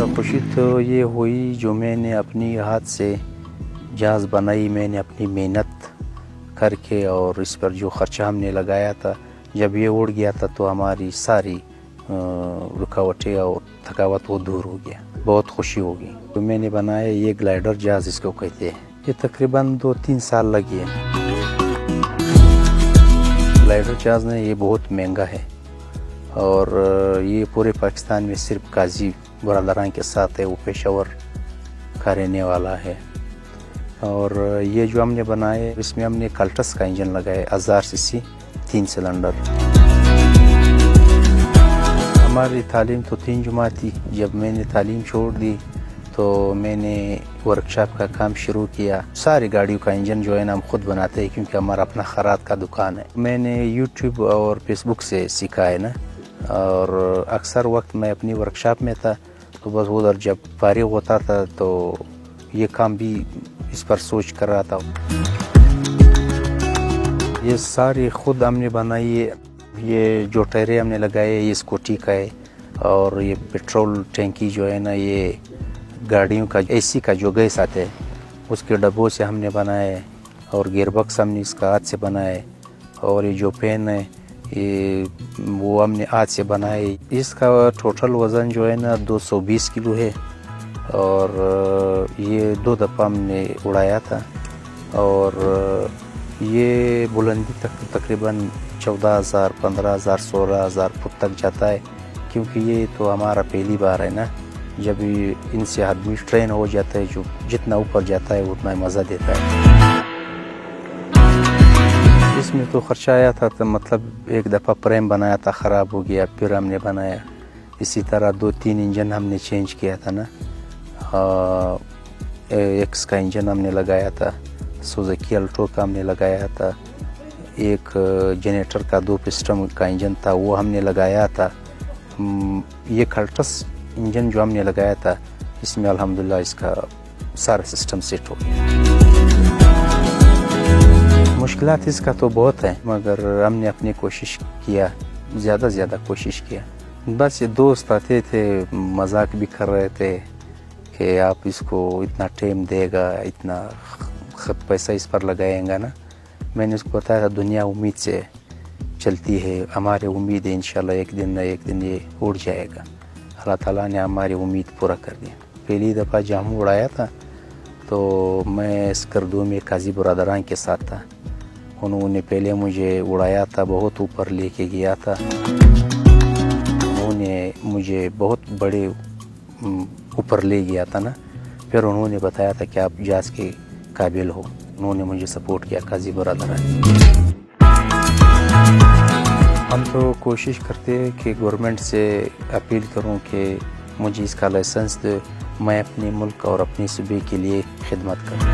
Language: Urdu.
خوشی تو یہ ہوئی جو میں نے اپنی ہاتھ سے جہاز بنائی، میں نے اپنی محنت کر کے اور اس پر جو خرچہ ہم نے لگایا تھا، جب یہ اڑ گیا تھا تو ہماری ساری رکاوٹیں اور تھکاوٹ وہ دور ہو گیا، بہت خوشی ہوگی۔ تو میں نے بنایا یہ گلائڈر جہاز اس کو کہتے ہیں، یہ تقریباً 2-3 سال لگے ہیں۔ گلائڈر جہاز نے یہ بہت مہنگا ہے اور یہ پورے پاکستان میں صرف قاضی برادران کے ساتھ ہے، وہ پشاور کا رہنے والا ہے۔ اور یہ جو ہم نے بنائے اس میں ہم نے کلٹس کا انجن لگایا 1000 سی سی 3 سلنڈر۔ ہماری تعلیم تو 3 جماعت تھی، جب میں نے تعلیم چھوڑ دی تو میں نے ورکشاپ کا کام شروع کیا۔ ساری گاڑیوں کا انجن جو ہے نا ہم خود بناتے ہیں کیونکہ ہمارا اپنا خرات کا دکان ہے۔ میں نے یوٹیوب اور فیس بک سے سیکھا ہے نا، اور اکثر وقت میں اپنی ورکشاپ میں تھا تو بس ادھر جب فارغ ہوتا تھا تو یہ کام بھی اس پر سوچ کر رہا تھا۔ یہ ساری خود ہم نے بنائی ہے۔ یہ جو ٹائریں ہم نے لگائے یہ اسکوٹی کا ہے، اور یہ پیٹرول ٹینکی جو ہے نا یہ گاڑیوں کا اے سی کا جو گیس آتے ہے اس کے ڈبوں سے ہم نے بنائے، اور گیئر باکس ہم نے اس کا ہاتھ سے بنائے، اور یہ جو پین ہے یہ وہ ہم نے ہاتھ سے بنائے۔ اس کا ٹوٹل وزن جو ہے نا 220 کلو ہے، اور یہ 2 دفعہ ہم نے اڑایا تھا، اور یہ بلندی تک تقریباً 14,000 15,000 16,000 فٹ تک جاتا ہے، کیونکہ یہ تو ہمارا پہلی بار ہے نا۔ جب ان سے آدمی ٹرین ہو جاتا ہے، جو جتنا اوپر جاتا ہے اتنا مزہ دیتا ہے۔ اس میں تو خرچہ آیا تھا، تو مطلب ایک دفعہ فریم بنایا تھا خراب ہو گیا، پھر ہم نے بنایا۔ اسی طرح 2-3 انجن ہم نے چینج کیا تھا نا، ایکس کا انجن ہم نے لگایا تھا، سوزوکی الٹو کا ہم نے لگایا تھا، ایک جنریٹر کا 2 پسٹن کا انجن تھا وہ ہم نے لگایا تھا۔ یہ کلٹس انجن جو ہم نے لگایا تھا اس میں الحمدللہ اس کا سارا سسٹم سیٹ ہو گیا۔ مشکلات اس کا تو بہت ہیں، مگر ہم نے اپنی کوشش کیا، زیادہ کوشش کیا۔ بس یہ دوست آتے تھے، مذاق بھی کر رہے تھے کہ آپ اس کو اتنا ٹائم دے گا، اتنا پیسہ اس پر لگائیں گا نا۔ میں نے اس کو بتایا تھا دنیا امید سے چلتی ہے، ہماری امید ہے انشاءاللہ ایک دن نہ ایک دن یہ اڑ جائے گا۔ اللہ تعالیٰ نے ہماری امید پورا کر دیا۔ پہلی دفعہ جب ہم اڑایا تھا تو میں اسکردو میں قاضی برادران کے ساتھ تھا، انہوں نے پہلے مجھے اڑایا تھا، بہت اوپر لے کے گیا تھا، انہوں نے مجھے بہت بڑے اوپر لے گیا تھا نا، پھر انہوں نے بتایا تھا کہ آپ جہاز کے قابل ہو، انہوں نے مجھے سپورٹ کیا قاضی برادران۔ ہم تو کوشش کرتے ہیں کہ گورنمنٹ سے اپیل کروں کہ مجھے اس کا لائسنس دے، میں اپنے ملک اور اپنے صوبے کے لیے خدمت کروں۔